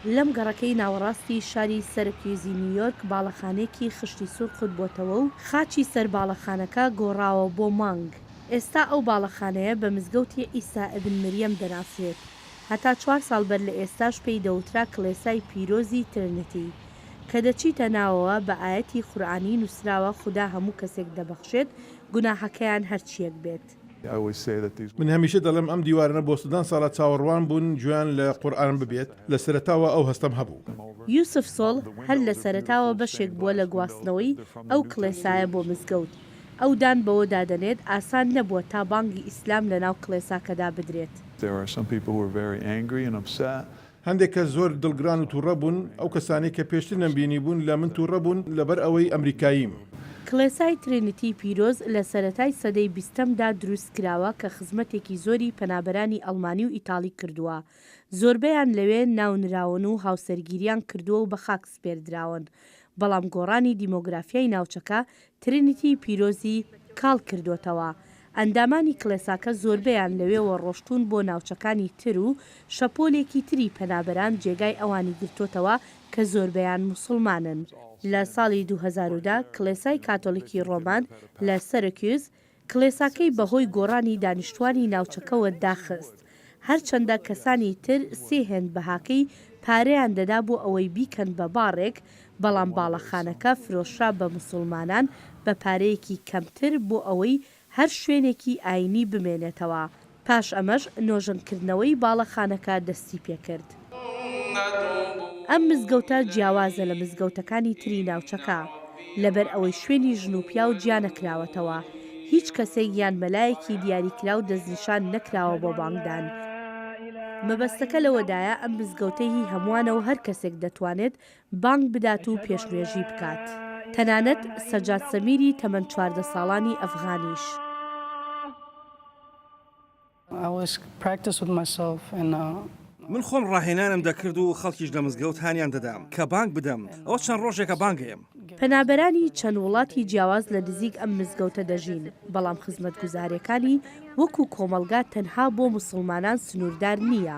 لەم گەڕەکەی ناوەڕاستی شاری سەرکیوزی نیویۆرک باڵەخانێکی خشتی سوور خود بۆتەوە و خاچی سەر باڵەخانەکە گۆڕاوە بۆ مانگ. ئێستا ئەو باڵەخانەیە بە مزگەوتی ئیسا ئیبن مەریەم دەناسرێت. هەتا 4 ساڵ بەر لە ئێستاش پێی دەوترا کڵێسای پیرۆزی ترنتی کە دەچیتە ناوەوە بە ئاەتی قورئانی نووسراوە خوددا هەموو کەسێک دەبەخشێت گوناحەکەیان هەرچیەک بێت. من هەمیشە دەڵێم ئەم دیوارانە بۆ سودان ساڵە چاوەڕوان بوون گویان لە قورئان ببێت لە سەرەتاوە ئەو هەستەم هەبوو. یوسف سۆڵ هەر لە سەرەتاوە بەشێک بووە لە گواستنەوەی ئەو کڵێسایە بۆ مزگەوت. ئەو دان بەوە دادەنێت ئاسان نەبووە تا بانگی ئیسلام لە ناو کڵێساکەدا بدرێت. هەندێک کە زۆر دڵگران و تووڕە بوون ئەو کەسانی کە پێشتر نەمبینی بوون لە من تووڕە بوون لەبەر ئەوەی ئەمریکاییم. کڵێسای ترینیتی پیرۆز لە سەرەتای سەدەی 20دا دروست کراوە کە خزمەتێکی زۆری پەنابەرانی ئەڵمانی و ئیتاڵی کردووە. زۆربەیان لەوێ ناونراون و هاوسەرگیریان کردووە و بە خاک سپێردراون. بەڵام گۆڕانی دیمۆگرافیای ناوچەکە ترینیتی پیرۆزی کاڵ کردوتەوە. ئەندامانی کڵێساکە زۆربەیان لەوێوە ڕۆشتون بۆ ناوچەکانی تر و شەپۆلێکی تری پەنابەران جێگای ئەوانی گرتوتەوە کە زۆربەیان موسڵمانن. لە ساڵی 2010 کڵێسای کاتۆلیکی ڕۆمان لە سەرکیوز کڵێساکەی بەهۆی گۆڕانی دانیشتوانی ناوچەکەوە داخست. هەرچەندە کەسانی تر سێهێن بەهاکەی پارەیان دەدا بۆ ئەوەی بیکەن بە باڕێک، بەڵام باڵەخانەکە فرۆشرا بە موسڵمانان بە پارەیەکی کەمتر بۆ ئەوەی هەر شوێنێکی ئاینی بمێنێتەوە. پاش ئەمەش نۆژەنکردنەوەی باڵەخانەکە دەستی پێکرد. ئەم مزگەوتە جیاوازە لە مزگەوتەکانی تری ناوچەکە لەبەر ئەوەی شوێنی ژنوپیا و جیا نەکراوەتەوە. هیچ کەسێک یان مەلایەکی دیاریکرا و دەستنیشان نەکراوە بۆ بانگدان. مەبەستەکە لەوەدایە ئەم مزگەوتەی هەمووانەوە هەر کەسێک دەتوانێت بانگ بدات و پێشنوێژی بکات. تەنانەت سەجاد سەمیری تەمەن 14 ساڵانی ئەفغانیش. من خۆم ڕاهێنانم دەکرد و خەڵکیش لە مزگەوت هانیان دەدام کە بانگ بدەم. ئەوە چەند ڕۆژێکە بانگەیەم. پەنابەرانی چەند وڵاتی جیاواز لە نزیک ئەم مزگەوتە دەژین، بەڵام خزمەتگوزارەکانی وەکو کۆمەلگا تەنها بۆ موسڵمانان سنووردار نییە.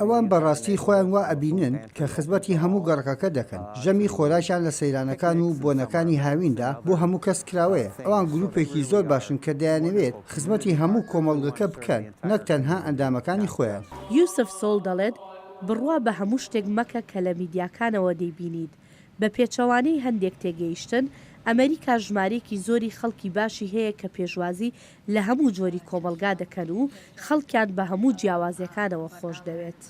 ئەوان بەڕاستی خۆیان وا ئەبینن کە خزمەتی هەموو گەڕەکەکە دەکەن. ژەمی خۆراشیان لە سەیرانەکان و بۆنەکانی هاویندا بۆ هەموو کەس کراوەیە. ئەوان گروپێکی زۆر باشن کە دەیانەوێت خزمەتی هەموو کۆمەڵگەکە بکەن، نەک تەنها ئەندامەکانی خۆیان. یوسف سۆڵ دەڵێت بڕوا بە هەموو شتێک مەکە کە لە میدیاکانەوە دەیبینیت. بە پێچەوانەی هەندێک تێگەیشتن، ئەمریکا ژمارەیەکی زۆری خەڵکی باشی هەیە کە پێشوازی لە هەموو جۆری کۆمەلگا دەکەن و خەڵکیان بە هەموو جیاوازیەکانەوە خۆش دەوێت.